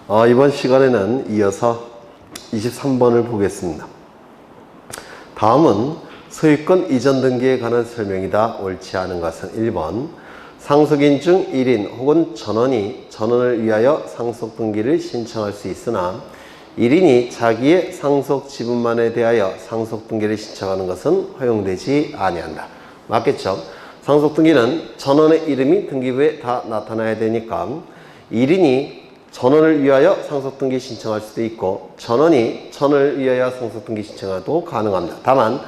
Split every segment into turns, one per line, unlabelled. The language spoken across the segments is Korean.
이번 시간에는 이어서 23번을 보겠습니다. 다음은 소유권 이전 등기에 관한 설명이다. 옳지 않은 것은 1번 상속인 중 1인 혹은 전원이 전원을 위하여 상속 등기를 신청할 수 있으나 1인이 자기의 상속 지분만에 대하여 상속 등기를 신청하는 것은 허용되지 아니한다. 맞겠죠? 상속 등기는 전원의 이름이 등기부에 다 나타나야 되니까 1인이 전원을 위하여 상속등기 신청할 수도 있고 전원이 전원을 위하여 상속등기 신청도 가능합니다. 다만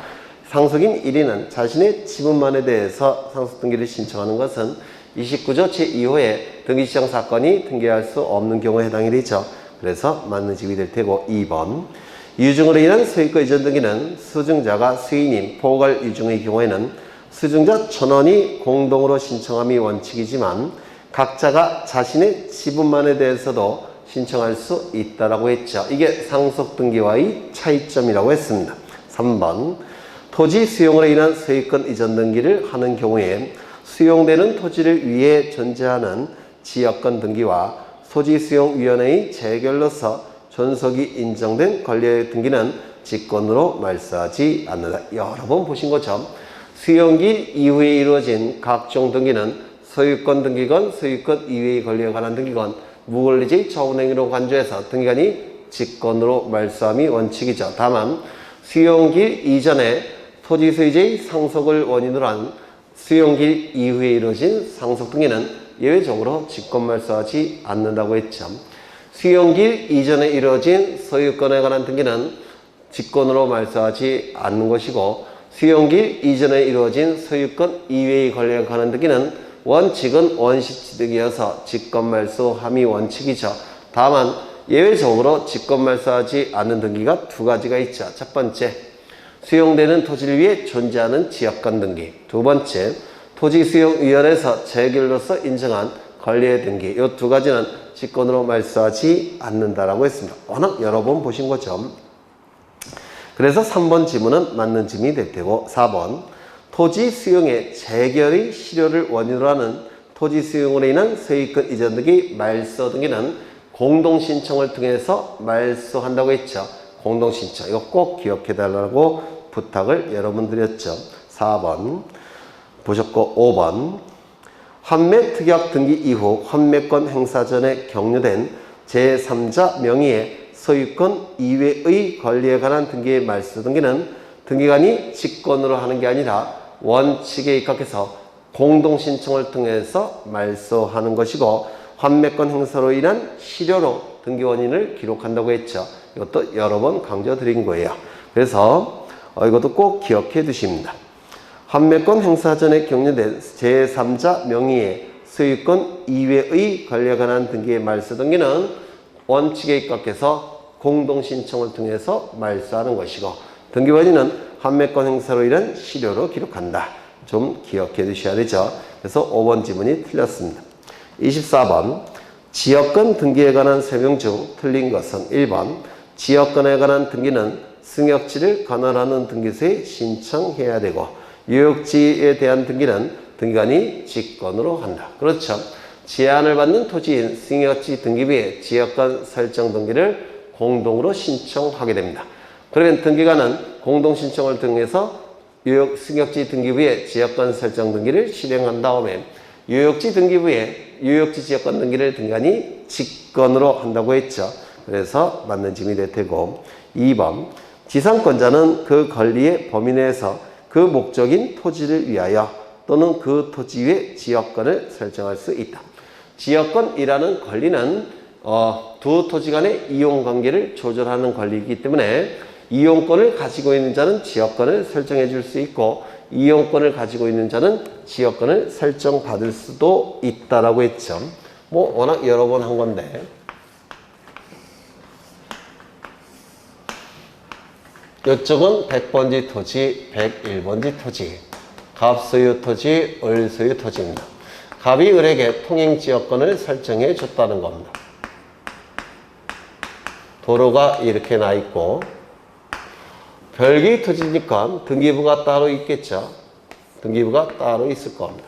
상속인 1인은 자신의 지분만에 대해서 상속등기를 신청하는 것은 29조 제2호의 등기시정 사건이 등기할 수 없는 경우에 해당이 되죠. 그래서 맞는 집이 될 테고 2번 유증으로 인한 소유권 이전 등기는 수증자가 수인인 포괄 유증의 경우에는 수증자 전원이 공동으로 신청함이 원칙이지만 각자가 자신의 지분만에 대해서도 신청할 수 있다라고 했죠. 이게 상속등기와의 차이점이라고 했습니다. 3번 토지 수용으로 인한 소유권 이전 등기를 하는 경우에 수용되는 토지를 위해 존재하는 지역권 등기와 토지수용위원회의 재결로서 존속이 인정된 권리의 등기는 직권으로 말소하지 않는다. 여러 번 보신 것처럼 수용기 이후에 이루어진 각종 등기는 소유권 등기건 소유권 이외의 권리에 관한 등기건 무권리적 처분행위로 간주해서 등기관이 직권으로 말소함이 원칙이죠. 다만 수용길 이전에 토지 소유자의 상속을 원인으로 한 수용길 이후에 이루어진 상속 등기는 예외적으로 직권 말소하지 않는다고 했죠. 수용길 이전에 이루어진 소유권에 관한 등기는 직권으로 말소하지 않는 것이고 수용길 이전에 이루어진 소유권 이외의 권리에 관한 등기는 원칙은 원시취득이어서 직권말소함이 원칙이죠. 다만 예외적으로 직권말소하지 않는 등기가 두 가지가 있죠. 첫 번째, 수용되는 토지를 위해 존재하는 지역권 등기. 두 번째, 토지수용위원회에서 재결로서 인정한 권리의 등기. 이 두 가지는 직권으로 말소하지 않는다라고 했습니다. 워낙 여러 번 보신 거죠. 그래서 3번 지문은 맞는 지문이 될 테고 4번 토지 수용의 재결의 실효를 원인으로 하는 토지 수용으로 인한 소유권 이전 등기 말소 등기는 공동신청을 통해서 말소한다고 했죠. 공동신청. 이거 꼭 기억해 달라고 부탁을 여러 번 드렸죠. 4번 보셨고 5번 환매 특약 등기 이후 환매권 행사 전에 격려된 제3자 명의의 소유권 이외의 권리에 관한 등기의 말소 등기는 등기관이 직권으로 하는 게 아니라 원칙에 입각해서 공동신청을 통해서 말소하는 것이고 환매권 행사로 인한 실효로 등기 원인을 기록한다고 했죠. 이것도 여러 번 강조드린 거예요. 그래서 이것도 꼭 기억해 두십니다. 환매권 행사 전에 격려된 제3자 명의의 소유권 이외의 권리에 관한 등기의 말소 등기는 원칙에 입각해서 공동신청을 통해서 말소하는 것이고 등기 원인은 환매권 행사로 인한 실효로 기록한다. 좀 기억해 두셔야 되죠. 그래서 5번 지문이 틀렸습니다. 24번 지역권 등기에 관한 설명 중 틀린 것은 1번 지역권에 관한 등기는 승역지를 관할하는 등기소에 신청해야 되고 유역지에 대한 등기는 등기관이 직권으로 한다. 그렇죠. 제한을 받는 토지인 승역지 등기부에 지역권 설정 등기를 공동으로 신청하게 됩니다. 그러면 등기관은 공동신청을 통해서 승역지 등기부에 지역권 설정 등기를 실행한 다음에 유역지 등기부에 유역지 지역권 등기를 등기관이 직권으로 한다고 했죠. 그래서 맞는 지문이 될 테고 2번 지상권자는 그 권리의 범위 내에서 그 목적인 토지를 위하여 또는 그 토지 위에 지역권을 설정할 수 있다. 지역권이라는 권리는 두 토지 간의 이용관계를 조절하는 권리이기 때문에 이용권을 가지고 있는 자는 지역권을 설정해 줄 수 있고 이용권을 가지고 있는 자는 지역권을 설정받을 수도 있다라고 했죠. 뭐 워낙 여러 번 한 건데 이쪽은 100번지 토지, 101번지 토지, 갑소유 토지, 을소유 토지입니다. 갑이 을에게 통행지역권을 설정해 줬다는 겁니다. 도로가 이렇게 나 있고 별개의 토지니까 등기부가 따로 있겠죠. 등기부가 따로 있을 겁니다.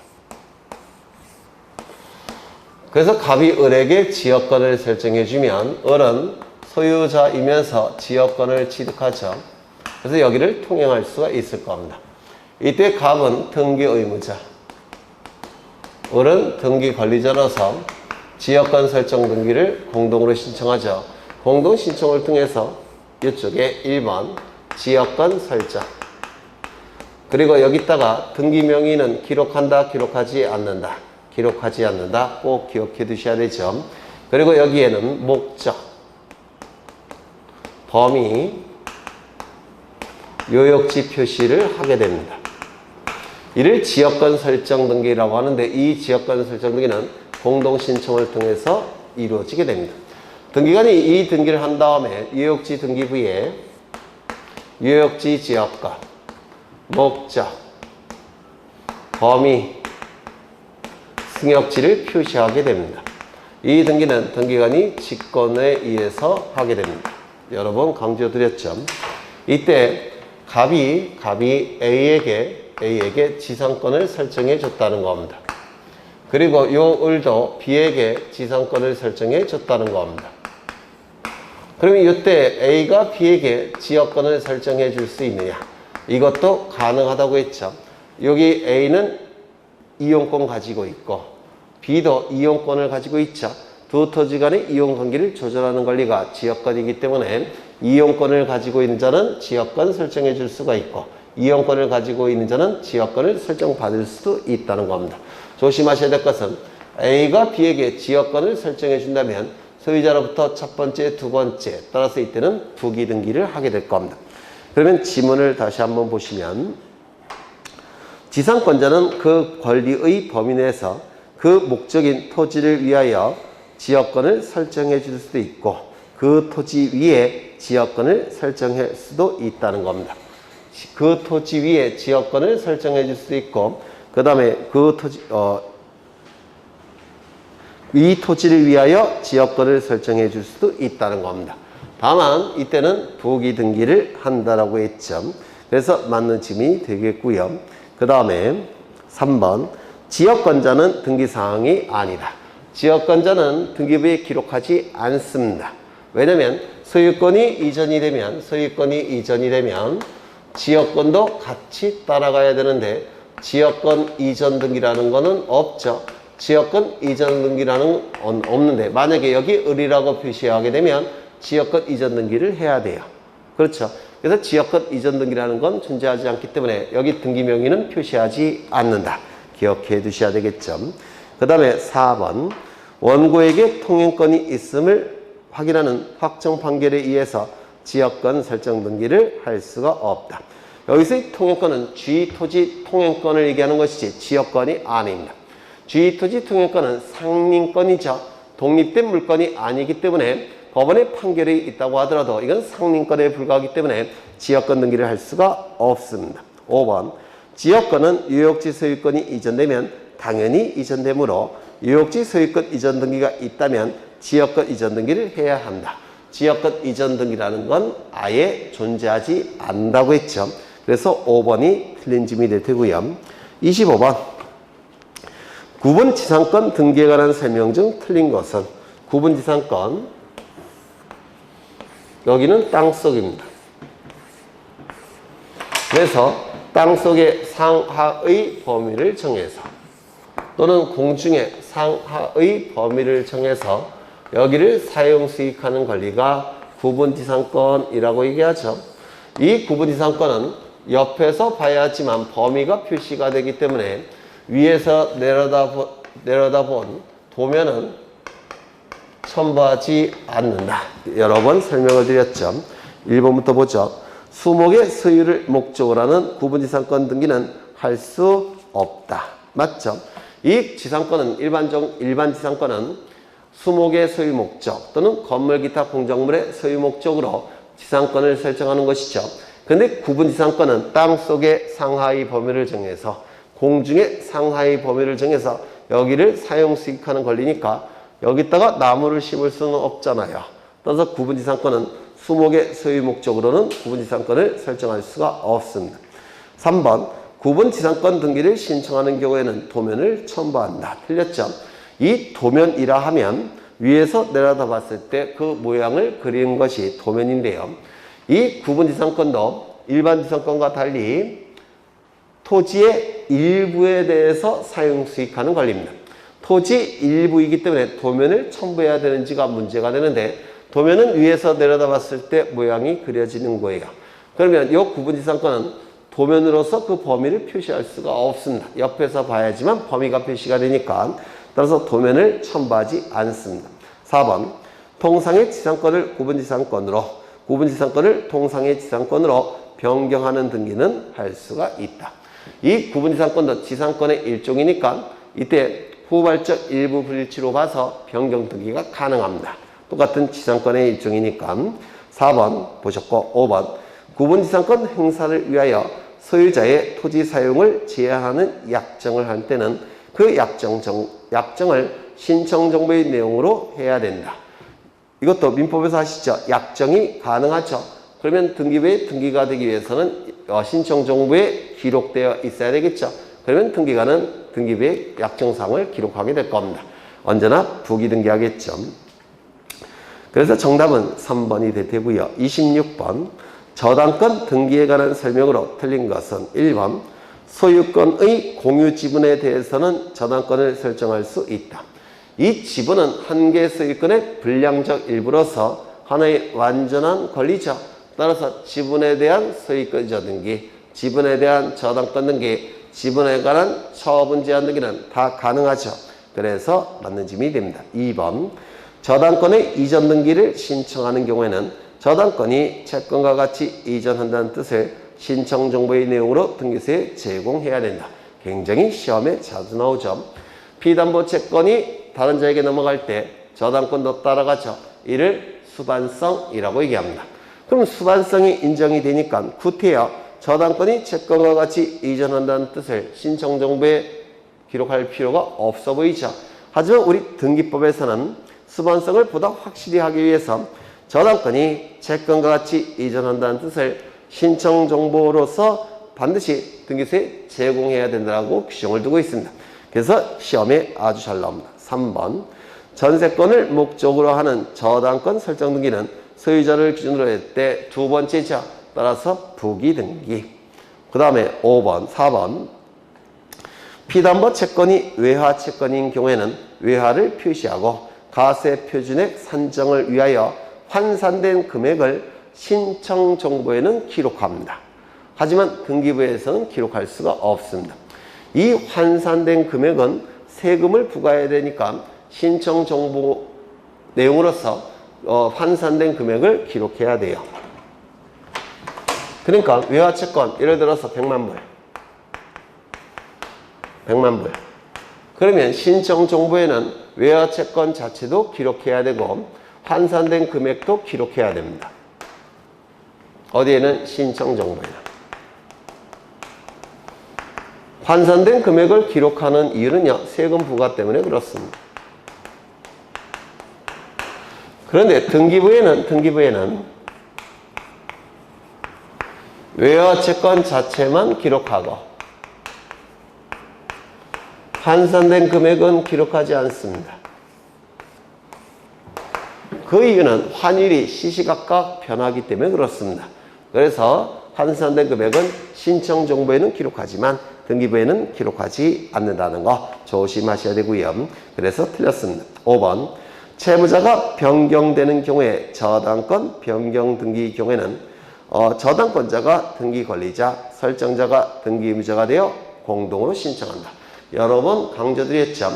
그래서 갑이 을에게 지역권을 설정해주면 을은 소유자이면서 지역권을 취득하죠. 그래서 여기를 통행할 수가 있을 겁니다. 이때 갑은 등기 의무자, 을은 등기 권리자로서 지역권 설정 등기를 공동으로 신청하죠. 공동 신청을 통해서 이쪽에 1번 지역권 설정, 그리고 여기다가 등기 명의는 기록한다, 기록하지 않는다, 기록하지 않는다 꼭 기억해 두셔야 되죠. 그리고 여기에는 목적, 범위, 요역지 표시를 하게 됩니다. 이를 지역권 설정 등기라고 하는데, 이 지역권 설정 등기는 공동 신청을 통해서 이루어지게 됩니다. 등기관이 이 등기를 한 다음에 요역지 등기부에 요역지 지역권, 목적, 범위, 승역지를 표시하게 됩니다. 이 등기는 등기관이 직권에 의해서 하게 됩니다. 여러 번 강조드렸죠. 이때 갑이 A에게 지상권을 설정해 줬다는 겁니다. 그리고 요 을도 B에게 지상권을 설정해 줬다는 겁니다. 그러면 이때 A가 B에게 지역권을 설정해 줄 수 있느냐? 이것도 가능하다고 했죠. 여기 A는 이용권 가지고 있고 B도 이용권을 가지고 있죠. 두 토지 간의 이용 관계를 조절하는 권리가 지역권이기 때문에 이용권을 가지고 있는 자는 지역권 설정해 줄 수가 있고, 이용권을 가지고 있는 자는 지역권을 설정받을 수도 있다는 겁니다. 조심하셔야 될 것은 A가 B에게 지역권을 설정해 준다면 소유자로부터 첫 번째, 두 번째, 따라서 이때는 부기 등기를 하게 될 겁니다. 그러면 지문을 다시 한번 보시면, 지상권자는 그 권리의 범위 내에서 그 목적인 토지를 위하여 지역권을 설정해 줄 수도 있고, 그 토지 위에 지역권을 설정할 수도 있다는 겁니다. 그 토지 위에 지역권을 설정해 줄 수도 있고, 그 다음에 이 토지를 위하여 지역권을 설정해 줄 수도 있다는 겁니다. 다만 이때는 부기 등기를 한다라고 했죠. 그래서 맞는 지문이 되겠고요. 그 다음에 3번 지역권자는 등기사항이 아니다. 지역권자는 등기부에 기록하지 않습니다. 왜냐하면 소유권이 이전이 되면 지역권도 같이 따라가야 되는데, 지역권 이전 등기라는 거는 없죠. 지역권 이전 등기라는 건 없는데, 만약에 여기 을이라고 표시하게 되면 지역권 이전 등기를 해야 돼요. 그렇죠. 그래서 지역권 이전 등기라는 건 존재하지 않기 때문에 여기 등기 명의는 표시하지 않는다. 기억해 두셔야 되겠죠. 그 다음에 4번 원고에게 통행권이 있음을 확인하는 확정 판결에 의해서 지역권 설정 등기를 할 수가 없다. 여기서의 통행권은 주의토지 통행권을 얘기하는 것이지 지역권이 아닙니다. 주의토지 통행권은 상린권이죠. 독립된 물건이 아니기 때문에 법원의 판결이 있다고 하더라도 이건 상린권에 불과하기 때문에 지역권 등기를 할 수가 없습니다. 5번 지역권은 유역지 소유권이 이전되면 당연히 이전되므로 유역지 소유권 이전 등기가 있다면 지역권 이전 등기를 해야 한다. 지역권 이전 등기라는 건 아예 존재하지 않는다고 했죠. 그래서 5번이 틀린 지문이 될 테고요. 25번 구분지상권 등기에 관한 설명 중 틀린 것은, 구분지상권 여기는 땅속입니다. 그래서 땅속의 상하의 범위를 정해서 또는 공중의 상하의 범위를 정해서 여기를 사용 수익하는 권리가 구분지상권이라고 얘기하죠. 이 구분지상권은 옆에서 봐야지만 범위가 표시가 되기 때문에 위에서 내려다본 도면은 첨부하지 않는다. 여러 번 설명을 드렸죠. 1번부터 보죠. 수목의 소유를 목적으로 하는 구분지상권 등기는 할 수 없다. 맞죠? 이 지상권은 일반 지상권은 수목의 소유 목적 또는 건물 기타 공작물의 소유 목적으로 지상권을 설정하는 것이죠. 근데 구분지상권은 땅속의 상하의 범위를 정해서 공중의 상하의 범위를 정해서 여기를 사용 수익하는 권리니까 여기다가 나무를 심을 수는 없잖아요. 따라서 구분지상권은 수목의 소유 목적으로는 구분지상권을 설정할 수가 없습니다. 3번 구분지상권 등기를 신청하는 경우에는 도면을 첨부한다. 틀렸죠? 이 도면이라 하면 위에서 내려다 봤을 때 그 모양을 그리는 것이 도면인데요. 이 구분지상권도 일반 지상권과 달리 토지의 일부에 대해서 사용 수익하는 권리입니다. 토지 일부이기 때문에 도면을 첨부해야 되는지가 문제가 되는데 도면은 위에서 내려다 봤을 때 모양이 그려지는 거예요. 그러면 이 구분지상권은 도면으로서 그 범위를 표시할 수가 없습니다. 옆에서 봐야지만 범위가 표시가 되니까 따라서 도면을 첨부하지 않습니다. 4번 통상의 지상권을 구분지상권으로 구분지상권을 통상의 지상권으로 변경하는 등기는 할 수가 있다. 이 구분지상권도 지상권의 일종이니까 이때 후발적 일부 불일치로 봐서 변경 등기가 가능합니다. 똑같은 지상권의 일종이니까 4번 보셨고 5번 구분지상권 행사를 위하여 소유자의 토지 사용을 제한하는 약정을 할 때는 그 약정을 신청정보의 내용으로 해야 된다. 이것도 민법에서 하시죠. 약정이 가능하죠. 그러면 등기부에 등기가 되기 위해서는 신청정보에 기록되어 있어야 되겠죠. 그러면 등기관은 등기부에 약정사항을 기록하게 될 겁니다. 언제나 부기등기하겠죠. 그래서 정답은 3번이 되고요. 26번 저당권 등기에 관한 설명으로 틀린 것은 1번 소유권의 공유 지분에 대해서는 저당권을 설정할 수 있다. 이 지분은 한 개의 소유권의 불량적 일부로서 하나의 완전한 권리죠. 따라서 지분에 대한 소유권 이전 등기, 지분에 대한 저당권 등기, 지분에 관한 처분 제한 등기는 다 가능하죠. 그래서 맞는 질문이 됩니다. 2번 저당권의 이전 등기를 신청하는 경우에는 저당권이 채권과 같이 이전한다는 뜻을 신청 정보의 내용으로 등기소에 제공해야 된다. 굉장히 시험에 자주 나오죠. 피담보 채권이 다른 자에게 넘어갈 때 저당권도 따라가죠. 이를 수반성이라고 얘기합니다. 그럼 수반성이 인정이 되니까 구태여 저당권이 채권과 같이 이전한다는 뜻을 신청 정보에 기록할 필요가 없어 보이죠. 하지만 우리 등기법에서는 수반성을 보다 확실히 하기 위해서 저당권이 채권과 같이 이전한다는 뜻을 신청 정보로서 반드시 등기소에 제공해야 된다고 규정을 두고 있습니다. 그래서 시험에 아주 잘 나옵니다. 3번 전세권을 목적으로 하는 저당권 설정 등기는 소유자를 기준으로 할 때 두 번째죠. 따라서 부기등기. 그 다음에 5번, 4번 피담보 채권이 외화 채권인 경우에는 외화를 표시하고 가세 표준액 산정을 위하여 환산된 금액을 신청 정보에는 기록합니다. 하지만 등기부에서는 기록할 수가 없습니다. 이 환산된 금액은 세금을 부과해야 되니까 신청 정보 내용으로서 환산된 금액을 기록해야 돼요. 그러니까 외화채권 예를 들어서 100만 불 100만 불 그러면 신청 정보에는 외화채권 자체도 기록해야 되고 환산된 금액도 기록해야 됩니다. 어디에는? 신청 정보에는. 환산된 금액을 기록하는 이유는요, 세금 부과 때문에 그렇습니다. 그런데 등기부에는 외화채권 자체만 기록하고 환산된 금액은 기록하지 않습니다. 그 이유는 환율이 시시각각 변하기 때문에 그렇습니다. 그래서 환산된 금액은 신청 정보에는 기록하지만 등기부에는 기록하지 않는다는 거 조심하셔야 되고요. 그래서 틀렸습니다. 5번 채무자가 변경되는 경우에 저당권 변경 등기 경우에는 저당권자가 등기 권리자, 설정자가 등기 의무자가 되어 공동으로 신청한다. 여러 번 강조드렸죠.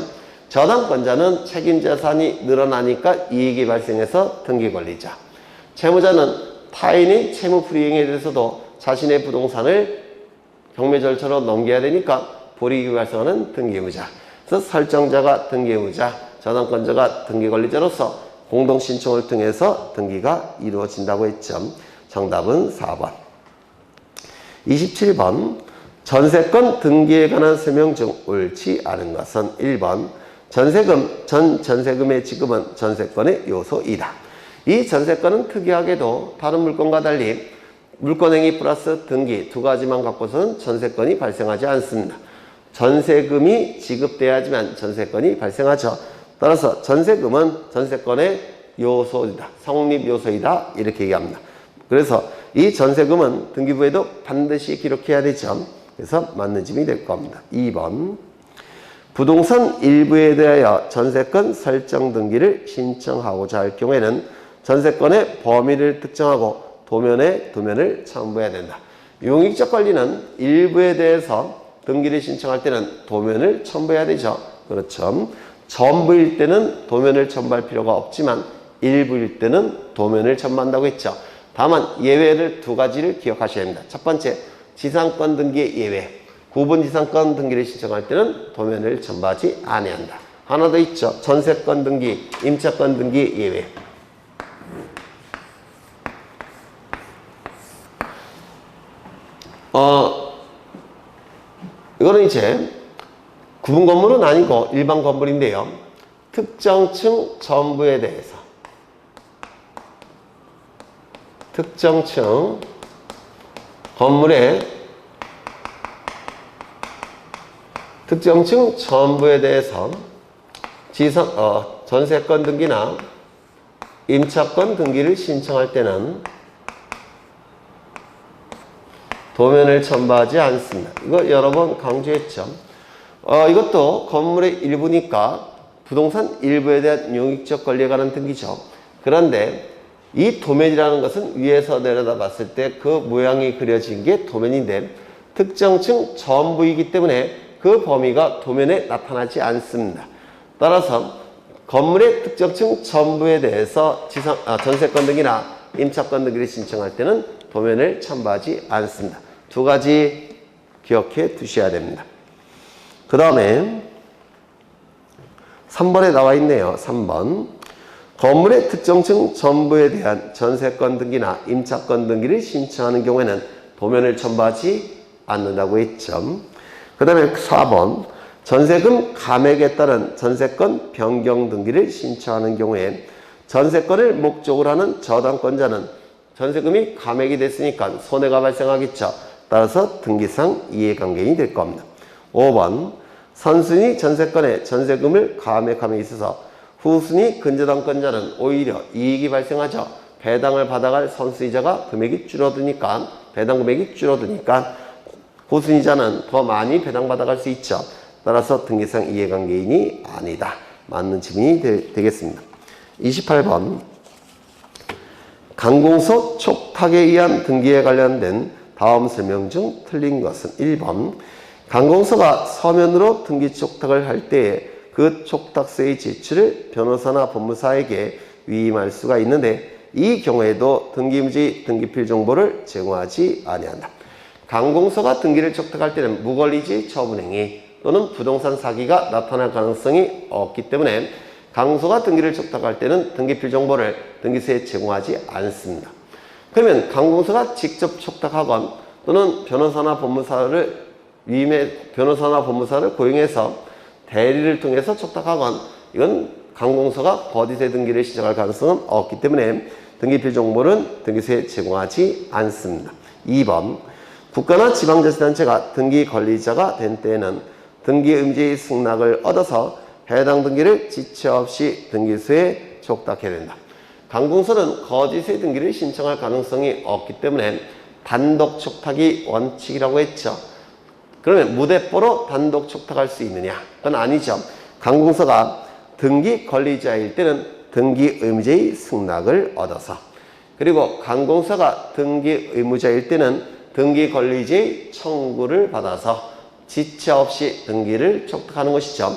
저당권자는 책임재산이 늘어나니까 이익이 발생해서 등기 권리자. 채무자는 타인의 채무 불이행에 대해서도 자신의 부동산을 경매 절차로 넘겨야 되니까 불이익이 발생하는 등기 의무자. 그래서 설정자가 등기 의무자, 저당권자가 등기 권리자로서 공동 신청을 통해서 등기가 이루어진다고 했죠. 정답은 4번. 27번 전세권 등기에 관한 설명 중 옳지 않은 것은 1번 전 전세금의 지급은 전세권의 요소이다. 이 전세권은 특이하게도 다른 물건과 달리 물권행위 플러스 등기 두 가지만 갖고서는 전세권이 발생하지 않습니다. 전세금이 지급돼야지만 전세권이 발생하죠. 따라서 전세금은 전세권의 요소이다. 성립 요소이다. 이렇게 얘기합니다. 그래서 이 전세금은 등기부에도 반드시 기록해야 되죠. 그래서 맞는 짐이 될 겁니다. 2번. 부동산 일부에 대하여 전세권 설정 등기를 신청하고자 할 경우에는 전세권의 범위를 특정하고 도면을 첨부해야 된다. 용익적 권리는 일부에 대해서 등기를 신청할 때는 도면을 첨부해야 되죠. 그렇죠. 전부일 때는 도면을 첨부할 필요가 없지만 일부일 때는 도면을 첨부한다고 했죠. 다만 예외를 두 가지를 기억하셔야 합니다. 첫 번째, 지상권 등기 예외. 구분 지상권 등기를 신청할 때는 도면을 첨부하지 아니한다. 하나 더 있죠. 전세권 등기, 임차권 등기 예외. 이거는 이제 구분 건물은 아니고 일반 건물인데요. 특정층 전부에 대해서 특정층 건물의 특정층 전부에 대해서 전세권 등기나 임차권 등기를 신청할 때는 도면을 첨부하지 않습니다. 이거 여러 번 강조했죠. 이것도 건물의 일부니까 부동산 일부에 대한 용익적 권리에 관한 등기죠. 그런데 이 도면이라는 것은 위에서 내려다 봤을 때 그 모양이 그려진 게 도면인데 특정층 전부이기 때문에 그 범위가 도면에 나타나지 않습니다. 따라서 건물의 특정층 전부에 대해서 전세권 등기나 임차권 등기를 신청할 때는 도면을 첨부하지 않습니다. 두 가지 기억해 두셔야 됩니다. 그 다음에 3번에 나와 있네요. 3번. 건물의 특정층 전부에 대한 전세권 등기나 임차권 등기를 신청하는 경우에는 도면을 첨부하지 않는다고 했죠. 그 다음에 4번. 전세금 감액에 따른 전세권 변경 등기를 신청하는 경우에 전세권을 목적으로 하는 저당권자는 전세금이 감액이 됐으니까 손해가 발생하겠죠. 따라서 등기상 이해관계인이 될 겁니다. 5번. 선순위 전세권에 전세금을 감액함에 있어서 후순위 근저당권자는 오히려 이익이 발생하죠. 배당을 받아갈 선수이자가 금액이 줄어드니까 배당 금액이 줄어드니까 후순위자는 더 많이 배당받아갈 수 있죠. 따라서 등기상 이해관계인이 아니다. 맞는 질문이 되겠습니다. 28번. 강공서 촉탁에 의한 등기에 관련된 다음 설명 중 틀린 것은 1번. 강공서가 서면으로 등기 촉탁을 할 때에 그 촉탁서의 제출을 변호사나 법무사에게 위임할 수가 있는데 이 경우에도 등기무지 등기필 정보를 제공하지 아니한다. 강공서가 등기를 촉탁할 때는 무권리지 처분행위 또는 부동산 사기가 나타날 가능성이 없기 때문에 강공서가 등기를 촉탁할 때는 등기필 정보를 등기소에 제공하지 않습니다. 그러면 강공서가 직접 촉탁하건 또는 변호사나 법무사를 고용해서 대리를 통해서 촉탁하건 이건 강공서가 거짓의 등기를 시작할 가능성은 없기 때문에 등기필 정보는 등기소에 제공하지 않습니다. 2번. 국가나 지방자치단체가 등기 권리자가 된 때에는 등기의무제의 승낙을 얻어서 해당 등기를 지체 없이 등기소에 촉탁해야 된다. 강공서는 거짓의 등기를 신청할 가능성이 없기 때문에 단독 촉탁이 원칙이라고 했죠. 그러면 무대뽀로 단독 촉탁할 수 있느냐? 그건 아니죠. 강공서가 등기 권리자일 때는 등기 의무자의 승낙을 얻어서 그리고 강공서가 등기 의무자일 때는 등기 권리자의 청구를 받아서 지체 없이 등기를 촉탁하는 것이죠.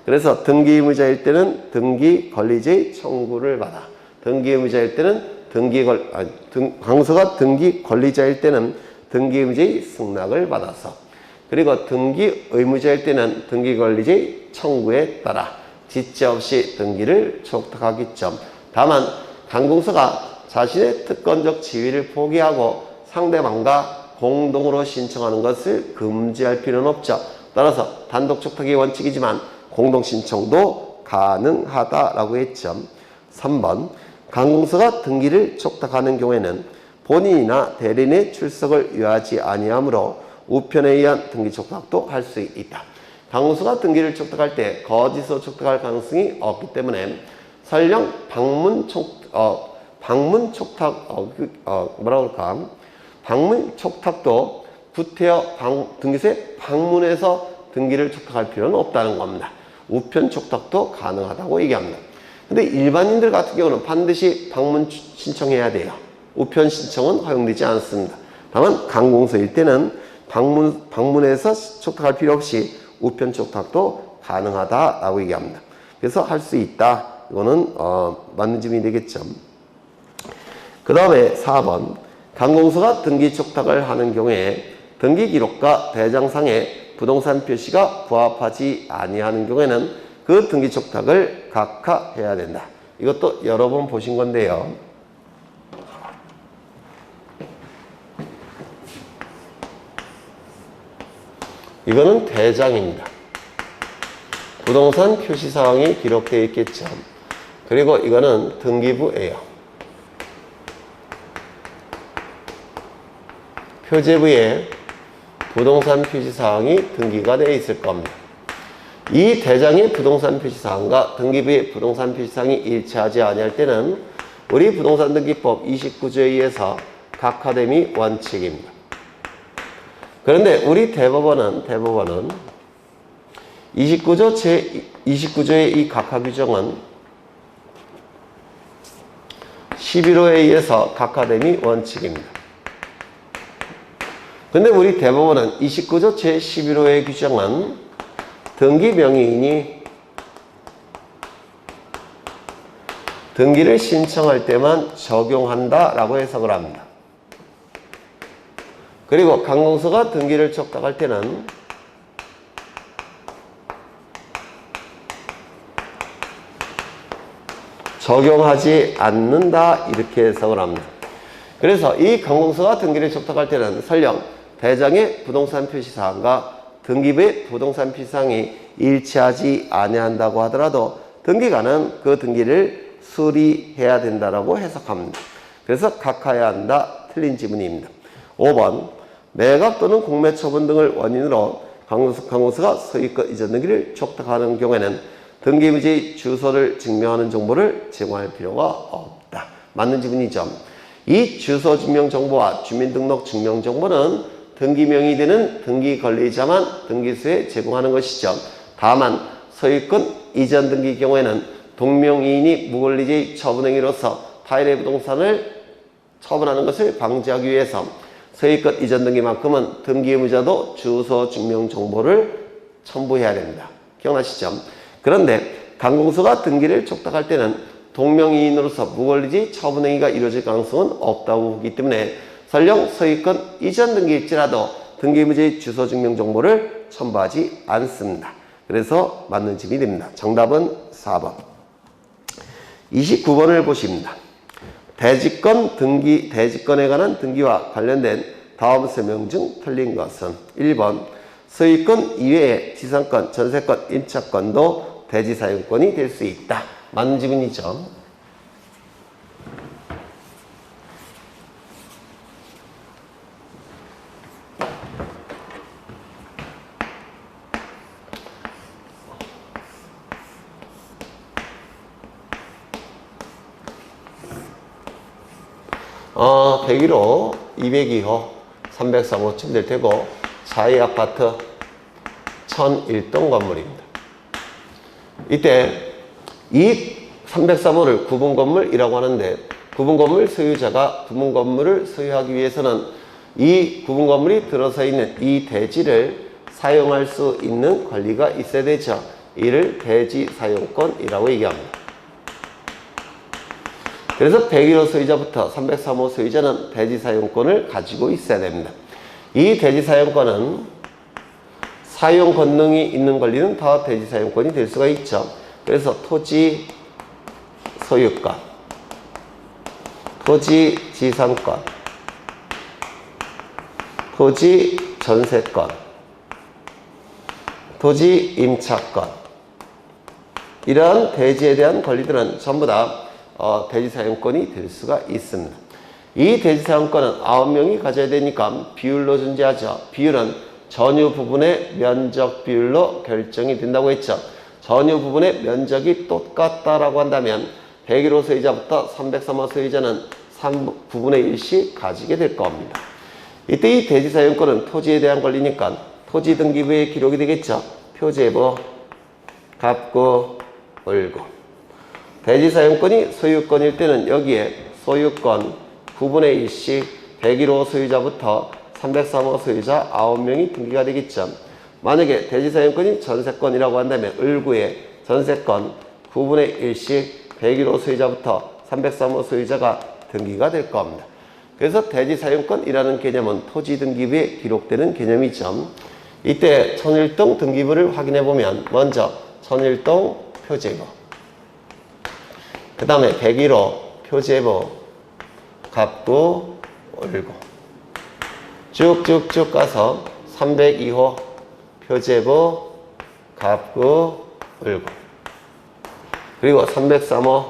그래서 등기 의무자일 때는 등기 권리자의 청구를 받아 등기 의무자일 때는 강공서가 등기 권리자일 때는 등기 의무자의 승낙을 받아서 그리고 등기 의무자일 때는 등기 권리자의 청구에 따라 지체 없이 등기를 촉탁하겠죠. 다만 강공서가 자신의 특권적 지위를 포기하고 상대방과 공동으로 신청하는 것을 금지할 필요는 없죠. 따라서 단독 촉탁이 원칙이지만 공동 신청도 가능하다라고 했죠. 3번. 강공서가 등기를 촉탁하는 경우에는 본인이나 대리인의 출석을 요하지 아니하므로 우편에 의한 등기 촉탁도 할 수 있다. 강공서가 등기를 촉탁할 때 거짓으로 촉탁할 가능성이 없기 때문에 설령 방문 촉탁도 구태여 등기소에 방문해서 등기를 촉탁할 필요는 없다는 겁니다. 우편 촉탁도 가능하다고 얘기합니다. 근데 일반인들 같은 경우는 반드시 방문 신청해야 돼요. 우편 신청은 허용되지 않습니다. 다만 강공서일 때는 방문해서 촉탁할 필요 없이 우편 촉탁도 가능하다라고 얘기합니다. 그래서 할 수 있다. 이거는 맞는 질문이 되겠죠. 그 다음에 4번 강공서가 등기 촉탁을 하는 경우에 등기 기록과 대장상의 부동산 표시가 부합하지 아니하는 경우에는 그 등기 촉탁을 각하해야 된다. 이것도 여러 번 보신 건데요. 이거는 대장입니다. 부동산 표시사항이 기록되어 있겠죠. 그리고 이거는 등기부예요. 표제부에 부동산 표시사항이 등기가 되어 있을 겁니다. 이 대장의 부동산 표시사항과 등기부의 부동산 표시사항이 일치하지 아니할 때는 우리 부동산 등기법 29조에 의해서 각하됨이 원칙입니다. 그런데 우리 대법원은 29조의 이 각하 규정은 11호에 의해서 각하됨이 원칙입니다. 근데 우리 대법원은 29조 제11호의 규정은 등기 명의인이 등기를 신청할 때만 적용한다라고 해석을 합니다. 그리고 강공서가 등기를 촉탁할 때는 적용하지 않는다 이렇게 해석을 합니다. 그래서 이 강공서가 등기를 촉탁할 때는 설령 대장의 부동산 표시사항과 등기부의 부동산 표시사항이 일치하지 아니한다고 하더라도 등기관은 그 등기를 수리해야 된다라고 해석합니다. 그래서 각하해야 한다. 틀린 지문입니다. 5번 매각 또는 공매 처분 등을 원인으로 강공서가 소유권 이전 등기를 촉탁하는 경우에는 등기부지의 주소를 증명하는 정보를 제공할 필요가 없다. 맞는 지문이죠. 이 주소 증명 정보와 주민등록 증명 정보는 등기명이 되는 등기 권리자만 등기소에 제공하는 것이죠. 다만 소유권 이전 등기 경우에는 동명이인이 무권리자의 처분행위로서 타인의 부동산을 처분하는 것을 방지하기 위해서 소유권 이전 등기만큼은 등기 의무자도 주소 증명 정보를 첨부해야 됩니다. 기억나시죠? 그런데 강공서가 등기를 촉탁할 때는 동명이인으로서 무권리자의 처분행위가 이루어질 가능성은 없다고 보기 때문에 설령 소유권 이전 등기일지라도 등기 의무자의 주소 증명 정보를 첨부하지 않습니다. 그래서 맞는 질문이 됩니다. 정답은 4번. 29번을 보십니다. 대지권에 관한 등기와 관련된 다음 설명 중 틀린 것은 1번 소유권 이외의 지상권, 전세권, 임차권도 대지사용권이 될 수 있다. 맞는 질문이죠. 어, 101호, 202호, 303호쯤 될 테고 사이 아파트 1001동 건물입니다. 이때 이 303호를 구분건물이라고 하는데 구분건물 소유자가 구분건물을 소유하기 위해서는 이 구분건물이 들어서 있는 이 대지를 사용할 수 있는 권리가 있어야 되죠. 이를 대지사용권이라고 얘기합니다. 그래서 101호 소유자부터 303호 소유자는 대지사용권을 가지고 있어야 됩니다. 이 대지사용권은 사용 권능이 있는 권리는 다 대지사용권이 될 수가 있죠. 그래서 토지 소유권, 토지 지상권, 토지 전세권, 토지 임차권 이러한 대지에 대한 권리들은 전부 다 대지사용권이 될 수가 있습니다. 이 대지사용권은 9명이 가져야 되니까 비율로 존재하죠. 비율은 전유 부분의 면적 비율로 결정이 된다고 했죠. 전유 부분의 면적이 똑같다라고 한다면 101호 소유자부터 303호 소유자는 9분의 1씩 가지게 될 겁니다. 이때 이 대지 사용권은 토지에 대한 권리니까 토지 등기부에 기록이 되겠죠. 표제부, 갑구, 을구. 대지 사용권이 소유권일 때는 여기에 소유권 9분의 1씩 101호 소유자부터 303호 소유자 9명이 등기가 되겠죠. 만약에 대지 사용권이 전세권이라고 한다면 을구에 전세권 9분의 1씩 101호 소유자부터 303호 소유자가 등기가 될 겁니다. 그래서 대지 사용권이라는 개념은 토지 등기부에 기록되는 개념이죠. 이때 천일동 등기부를 확인해 보면 먼저 천일동 표제부, 그 다음에 101호 표제부, 갑구, 을구, 쭉쭉쭉 가서 302호 표제부, 갑구, 을구, 그리고 303호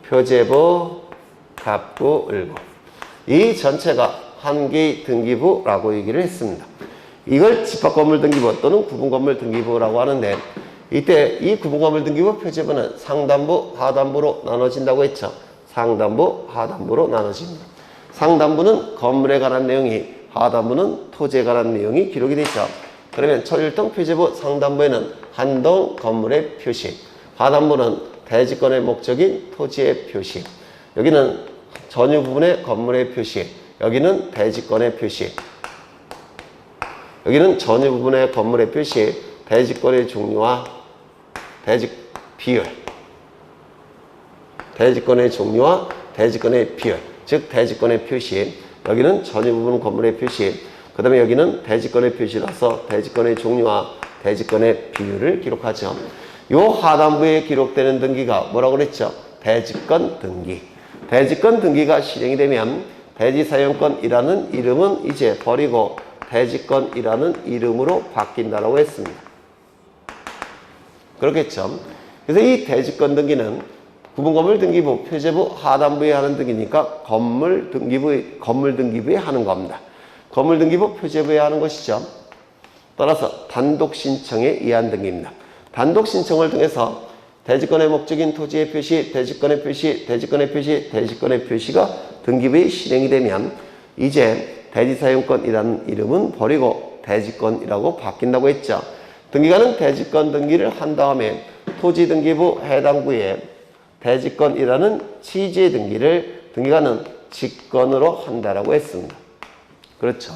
표제부, 갑구, 을구. 이 전체가 한 개의 등기부라고 얘기를 했습니다. 이걸 집합건물 등기부 또는 구분건물 등기부라고 하는데, 이때 이 구분건물 등기부 표제부는 상단부, 하단부로 나눠진다고 했죠. 상단부, 하단부로 나눠집니다. 상단부는 건물에 관한 내용이, 하단부는 토지에 관한 내용이 기록이 되죠. 그러면 천일동 표제부 상단부에는 한동 건물의 표시, 하단부는 대지권의 목적인 토지의 표시, 여기는 전유 부분의 건물의 표시, 여기는 대지권의 표시, 여기는 전유 부분의 건물의 표시, 대지권의 종류와 대지 비율, 대지권의 종류와 대지권의 비율, 즉 대지권의 표시, 여기는 전유 부분 건물의 표시, 그 다음에 여기는 대지권의 표시라서 대지권의 종류와 대지권의 비율을 기록하죠. 이 하단부에 기록되는 등기가 뭐라고 그랬죠? 대지권 등기. 대지권 등기가 실행이 되면 대지사용권이라는 이름은 이제 버리고 대지권이라는 이름으로 바뀐다라고 했습니다. 그렇겠죠? 그래서 이 대지권 등기는 구분건물 등기부, 표제부, 하단부에 하는 등기니까 건물 등기부에 하는 겁니다. 건물 등기부, 표제부에 하는 것이죠. 따라서 단독 신청에 의한 등기입니다. 단독 신청을 통해서 대지권의 목적인 토지의 표시, 대지권의 표시, 대지권의 표시, 대지권의 표시가 등기부에 실행이 되면 이제 대지사용권이라는 이름은 버리고 대지권이라고 바뀐다고 했죠. 등기관은 대지권 등기를 한 다음에 토지 등기부 해당 부에 대지권이라는 취지의 등기를 등기관은 직권으로 한다라고 했습니다. 그렇죠.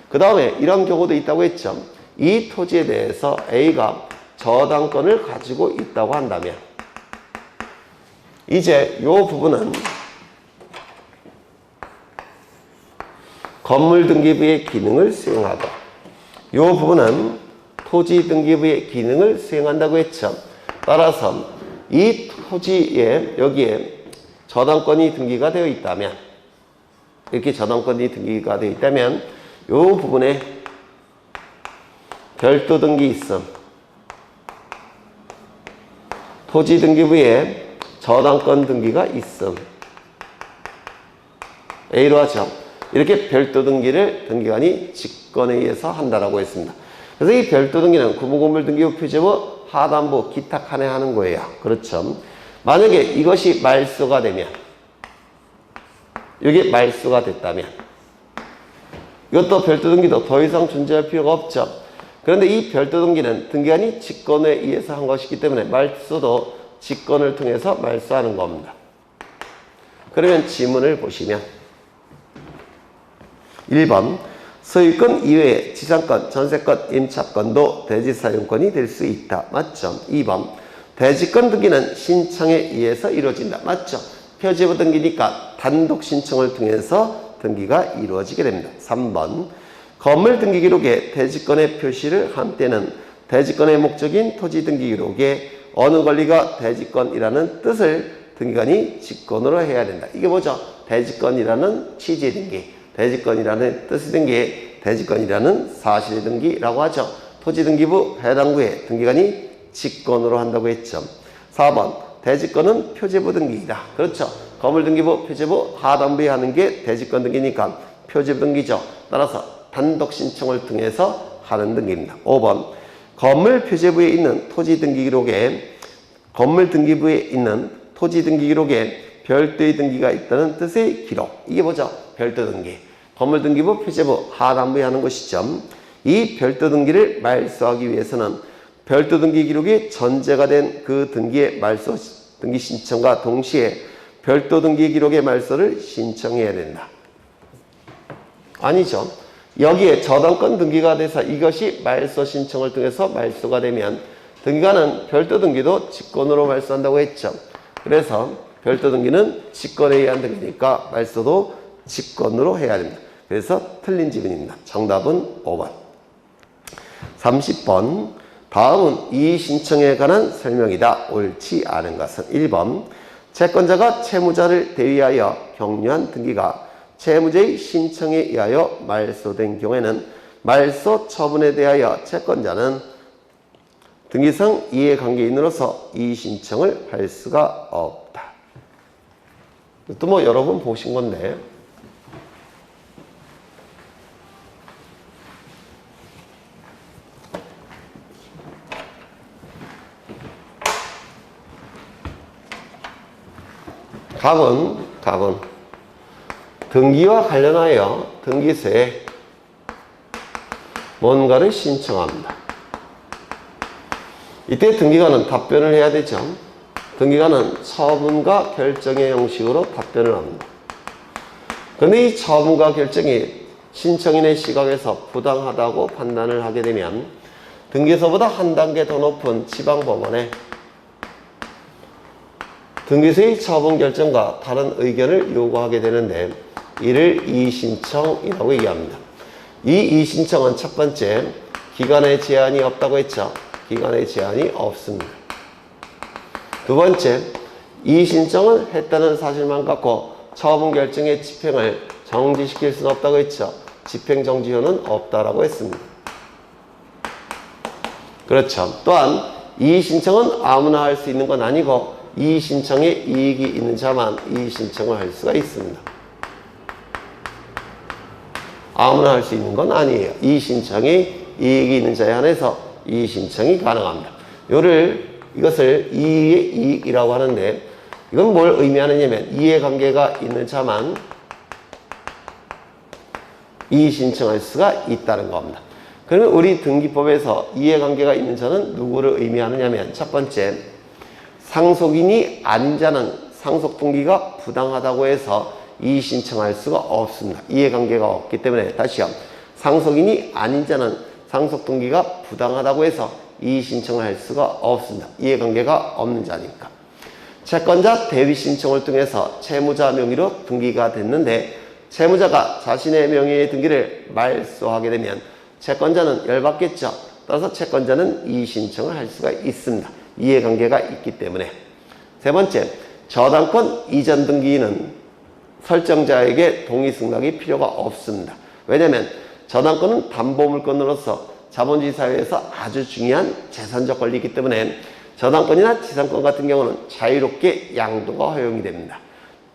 그 다음에 이런 경우도 있다고 했죠. 이 토지에 대해서 A가 저당권을 가지고 있다고 한다면 이제 이 부분은 건물 등기부의 기능을 수행하고 이 부분은 토지 등기부의 기능을 수행한다고 했죠. 따라서 이 토지에 여기에 저당권이 등기가 되어 있다면, 이렇게 저당권이 등기가 되어 있다면 이 부분에 별도 등기 있음, 토지 등기부에 저당권 등기가 있음, A로 하죠. 이렇게 별도 등기를 등기관이 직권에 의해서 한다라고 했습니다. 그래서 이 별도 등기는 구분건물 등기부 표제부 하단부 기타 칸에 하는 거예요. 그렇죠. 만약에 이것이 말소가 되면, 이게 말소가 됐다면 이것도 별도 등기도 더 이상 존재할 필요가 없죠. 그런데 이 별도 등기는 등기관이 직권에 의해서 한 것이기 때문에 말소도 직권을 통해서 말소하는 겁니다. 그러면 지문을 보시면 1번 소유권 이외에 지상권, 전세권, 임차권도 대지사용권이 될 수 있다. 맞죠? 2번 대지권 등기는 신청에 의해서 이루어진다. 맞죠? 표제부 등기니까 단독 신청을 통해서 등기가 이루어지게 됩니다. 3번 건물 등기 기록에 대지권의 표시를 한 때는 대지권의 목적인 토지 등기 기록에 어느 권리가 대지권이라는 뜻을 등기관이 직권으로 해야 된다. 이게 뭐죠? 대지권이라는 취지의 등기, 대지권이라는 뜻의 등기, 대지권이라는 사실의 등기라고 하죠. 토지 등기부 해당 부에 등기관이 직권으로 한다고 했죠. 4번 대지권은 표제부 등기이다. 그렇죠. 건물 등기부, 표제부 하단부에 하는 게 대지권 등기니까 표제부 등기죠. 따라서 단독 신청을 통해서 하는 등기입니다. 5번 건물 표제부에 있는 토지 등기 기록에 건물 등기부에 있는 토지 등기 기록에 별도의 등기가 있다는 뜻의 기록. 이게 뭐죠? 별도 등기. 건물 등기부 표제부 하단부에 하는 것이죠. 이 별도 등기를 말소하기 위해서는 별도 등기 기록이 전제가 된 그 등기의 말소 등기 신청과 동시에 별도 등기 기록의 말소를 신청해야 된다. 아니죠. 여기에 저당권 등기가 돼서 이것이 말소 신청을 통해서 말소가 되면 등기관은 별도 등기도 직권으로 말소한다고 했죠. 그래서 별도 등기는 직권에 의한 등기니까 말소도 직권으로 해야 됩니다. 그래서 틀린 지문입니다. 정답은 5번. 30번 다음은 이의 신청에 관한 설명이다. 옳지 않은 것은 1번 채권자가 채무자를 대위하여 격려한 등기가 채무자의 신청에 의하여 말소된 경우에는 말소 처분에 대하여 채권자는 등기상 이해관계인으로서 이의 신청을 할 수가 없다. 또 뭐 여러 번 보신 건데 갑은 등기와 관련하여 등기소에 뭔가를 신청합니다. 이때 등기관은 답변을 해야 되죠. 등기관은 처분과 결정의 형식으로 답변을 합니다. 그런데 이 처분과 결정이 신청인의 시각에서 부당하다고 판단을 하게 되면 등기소보다 한 단계 더 높은 지방법원에 등기소의 처분 결정과 다른 의견을 요구하게 되는데 이를 이의신청이라고 얘기합니다. 이 이의신청은 첫 번째, 기간의 제한이 없다고 했죠. 기간의 제한이 없습니다. 두 번째, 이의신청을 했다는 사실만 갖고 처분 결정의 집행을 정지시킬 수는 없다고 했죠. 집행정지효는 없다라고 했습니다. 그렇죠. 또한 이의신청은 아무나 할 수 있는 건 아니고 이의신청에 이익이 있는 자만 이의신청을 할 수가 있습니다. 아무나 할 수 있는 건 아니에요. 이의신청에 이익이 있는 자에 한해서 이의신청이 가능합니다. 이것을 이의의 이익이라고 하는데 이건 뭘 의미하느냐면 이해관계가 있는 자만 이의신청할 수가 있다는 겁니다. 그러면 우리 등기법에서 이해관계가 있는 자는 누구를 의미하느냐면 첫 번째, 상속인이 아닌 자는 상속등기가 부당하다고 해서 이의신청할 수가 없습니다. 이해관계가 없기 때문에 다시요. 상속인이 아닌 자는 상속등기가 부당하다고 해서 이의신청을 할 수가 없습니다. 이해관계가 없는 자니까. 채권자 대위신청을 통해서 채무자 명의로 등기가 됐는데 채무자가 자신의 명의의 등기를 말소하게 되면 채권자는 열받겠죠. 따라서 채권자는 이의신청을 할 수가 있습니다. 이해관계가 있기 때문에. 세 번째, 저당권 이전 등기는 설정자에게 동의 승낙이 필요가 없습니다. 왜냐하면 저당권은 담보물건으로서 자본주의 사회에서 아주 중요한 재산적 권리이기 때문에 저당권이나 지상권 같은 경우는 자유롭게 양도가 허용이 됩니다.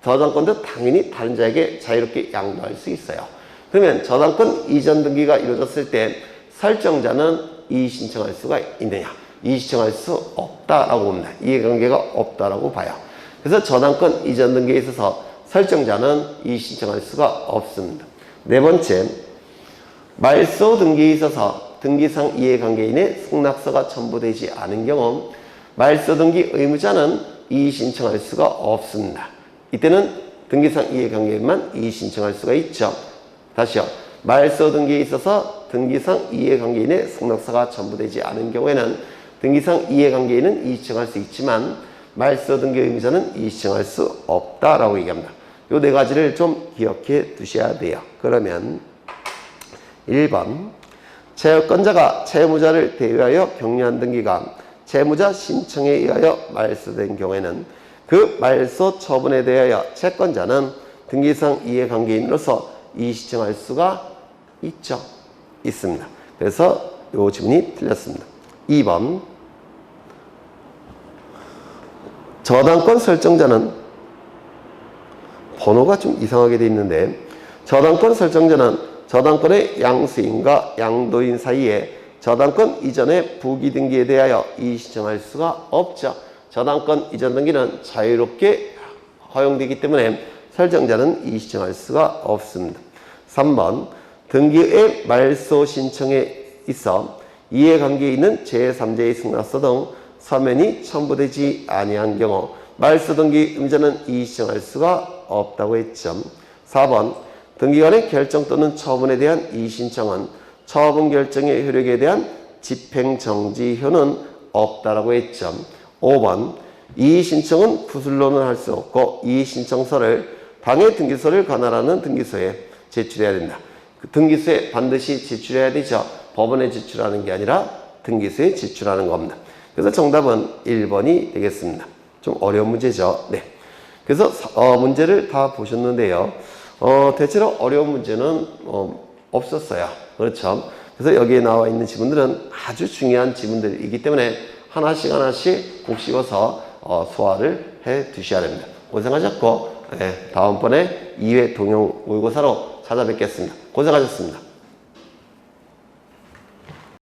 저당권도 당연히 다른 자에게 자유롭게 양도할 수 있어요. 그러면 저당권 이전 등기가 이루어졌을 때 설정자는 이의신청할 수가 있느냐? 이의신청할 수 없다라고 봅니다. 이해관계가 없다라고 봐요. 그래서 저당권 이전 등기에 있어서 설정자는 이의신청할 수가 없습니다. 네 번째, 말소 등기에 있어서 등기상 이해관계인의 승낙서가 첨부되지 않은 경우 말소 등기 의무자는 이의신청할 수가 없습니다. 이때는 등기상 이해관계인만 이의신청할 수가 있죠. 다시요. 말소 등기에 있어서 등기상 이해관계인의 승낙서가 첨부되지 않은 경우에는 등기상 이해관계인은 이의신청할 수 있지만 말소 등기 의무자는 이의신청할 수 없다라고 얘기합니다. 이 네 가지를 좀 기억해 두셔야 돼요. 그러면 1번, 채권자가 채무자를 대위하여 격려한 등기가 채무자 신청에 의하여 말소된 경우에는 그 말소 처분에 대하여 채권자는 등기상 이해관계인으로서 이의신청할 수가 있죠. 있습니다. 그래서 이 지문이 틀렸습니다. 2번, 저당권 설정자는 번호가 좀 이상하게 돼 있는데 저당권 설정자는 저당권의 양수인과 양도인 사이에 저당권 이전의 부기 등기에 대하여 이의 신청할 수가 없죠. 저당권 이전 등기는 자유롭게 허용되기 때문에 설정자는 이의 신청할 수가 없습니다. 3번 등기의 말소 신청에 있어 이해관계에 있는 제3자의 승낙서 등 서면이 첨부되지 아니한 경우 말소 등기 임자는 이의 신청할 수가 없다고 했죠. 4번 등기관의 결정 또는 처분에 대한 이의 신청은 처분 결정의 효력에 대한 집행정지효는 없다라고 했죠. 5번 이의 신청은 구술로는 할 수 없고 이의 신청서를 당해 등기소를 관할하는 등기소에 제출해야 된다. 그 등기소에 반드시 제출해야 되죠. 법원에 제출하는 게 아니라 등기소에 제출하는 겁니다. 그래서 정답은 1번이 되겠습니다. 좀 어려운 문제죠. 네. 그래서 문제를 다 보셨는데요. 대체로 어려운 문제는 없었어요. 그렇죠. 그래서 여기에 나와 있는 지문들은 아주 중요한 지문들이기 때문에 하나씩 꼭 씹어서 소화를 해 두셔야 됩니다. 고생하셨고 다음번에 2회 동영 모의고사로 찾아뵙겠습니다. 고생하셨습니다.